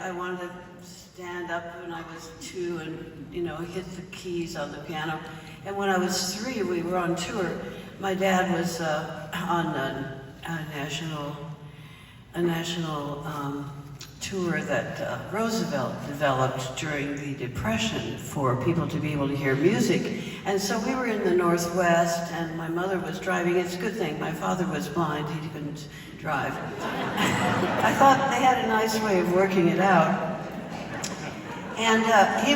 I wanted to stand up when I was 2 and, you know, hit the keys on the piano. And when I was 3, we were on tour. My dad was on a national tour that Roosevelt developed during the Depression for people to be able to hear music. And so we were in the Northwest, and my mother was driving. It's a good thing. My father was blind. He couldn't drive. I thought they had a nice way of working it out. And he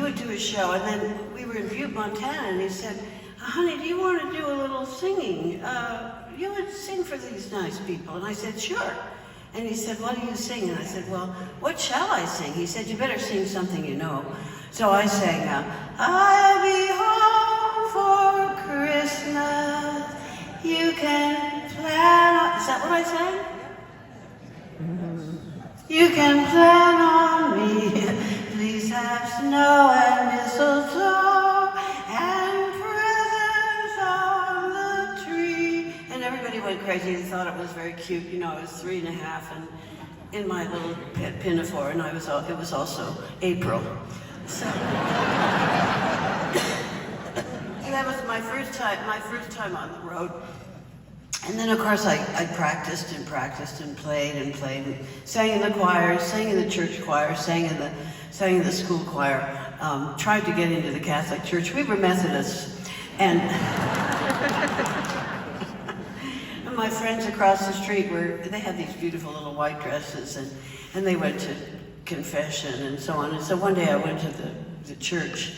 would do a show, and then we were in Butte, Montana, and he said, "Honey, do you want to do a little singing? You would sing for these nice people." And I said, "Sure." And he said, "What do you sing?" And I said, "Well, what shall I sing?" He said, "You better sing something you know." So I sang, "I'll be home for Christmas. You can plan on..." Is that what I sang? "You can plan on me. Please have snow and mistletoe and presents on the tree." And everybody went crazy. They thought it was very cute. You know, I was 3 and a half and in my little pet pinafore, and it was also April. So that was my first time on the road. And then, of course, I practiced and played and sang in the choir, sang in the church choir, sang in the school choir, tried to get into the Catholic Church. We were Methodists, and my friends across the street they had these beautiful little white dresses, and they went to confession and so on. And so one day I went to the church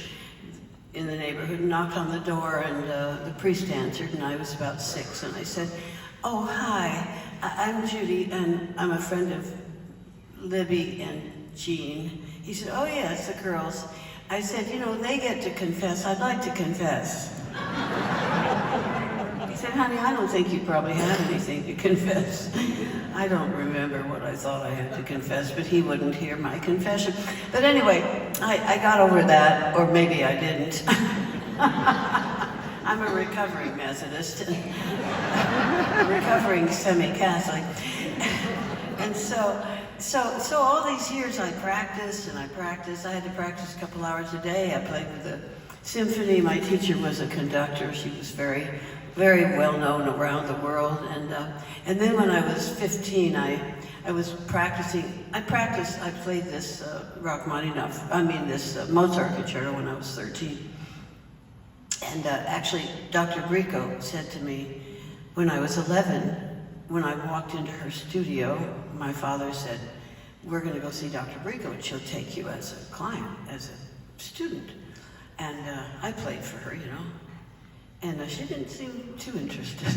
in the neighborhood and knocked on the door, and the priest answered, and I was about 6, and I said, "Oh, hi, I'm Judy, and I'm a friend of Libby and Jean." He said, "Oh yes, the girls." I said, "You know, they get to confess. I'd like to confess." He said, "Honey, I don't think you probably have anything to confess." I don't remember what I thought I had to confess, but he wouldn't hear my confession. But anyway, I got over that, or maybe I didn't. I'm a recovering Methodist, a recovering semi-Catholic. And so all these years I practiced. I had to practice a couple hours a day. I played with the symphony. My teacher was a conductor. She was very, very well known around the world. And then when I was 15, I was practicing. I played this this Mozart concerto when I was 13. And actually, Dr. Grieco said to me when I was 11, when I walked into her studio, my father said, "We're going to go see Dr. Grieco, and she'll take you as a client, as a student." And I played for her, you know. And she didn't seem too interested.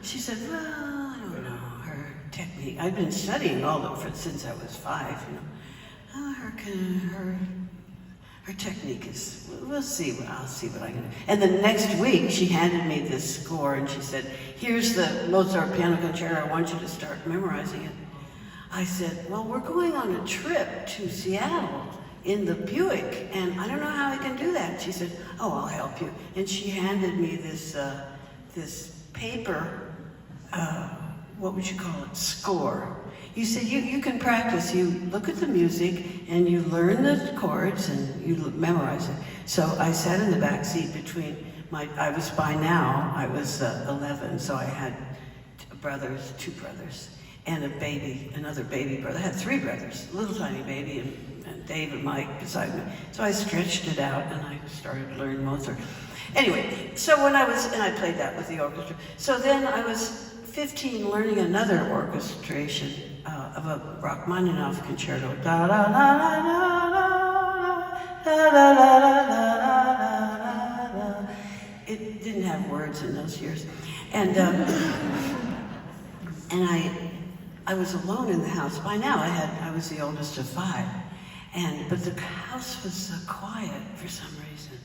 She said, "Well, I don't know, her technique. I've been studying all of it since I was 5, you know. Her technique is, I'll see what I can do." And the next week, she handed me this score, and she said, "Here's the Mozart piano concerto. I want you to start memorizing it." I said, "Well, we're going on a trip to Seattle in the Buick, and I don't know how I can do that." She said, "Oh, I'll help you." And she handed me this paper, what would you call it, score. You said, you can practice. You look at the music, and you learn the chords, and you memorize it. So I sat in the back seat between I was 11, so I had 2 brothers, and another baby brother. I had 3 brothers, a little tiny baby, and Dave and Mike beside me. So I stretched it out, and I started to learn Mozart. Anyway, so and I played that with the orchestra. So then I was 15 learning another orchestration of a Rachmaninoff concerto. Da da da da da da da da da da. It didn't have words in those years. And I was alone in the house. By now I was the oldest of 5. But the house was quiet for some reason.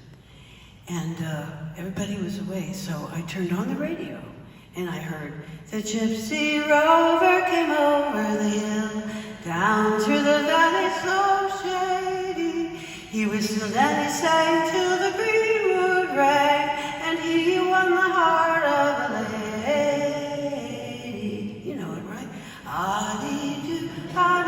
And everybody was away, so I turned on the radio. And I heard, "The gypsy rover came over the hill, down through the valley so shady. He whistled and he sang till the greenwood rang, and he won the heart of a lady." You know it, right? Ah-dee-doo, ah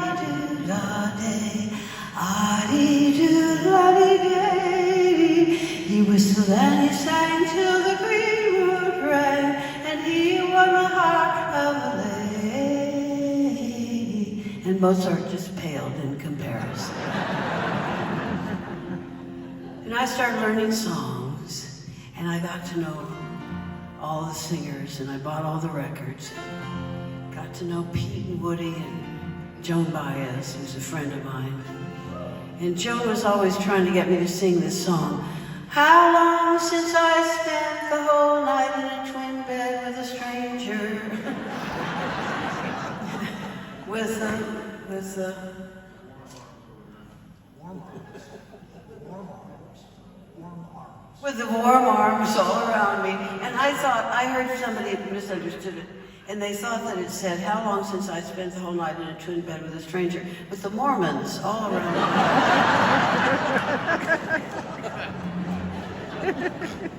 do-da-day, ah-dee-doo-la-dee-day. He whistled and he sang till the greenwood rang, and he won the heart of a lady. And Mozart just paled in comparison. And I started learning songs, and I got to know all the singers, and I bought all the records. Got to know Pete and Woody and Joan Baez, who's a friend of mine. And Joan was always trying to get me to sing this song. How long since I spent the whole night in a twin bed with a stranger? with the warm arms all around me. And I thought, I heard somebody misunderstood it. And they thought that it said, how long since I spent the whole night in a twin bed with a stranger, with the Mormons all around me.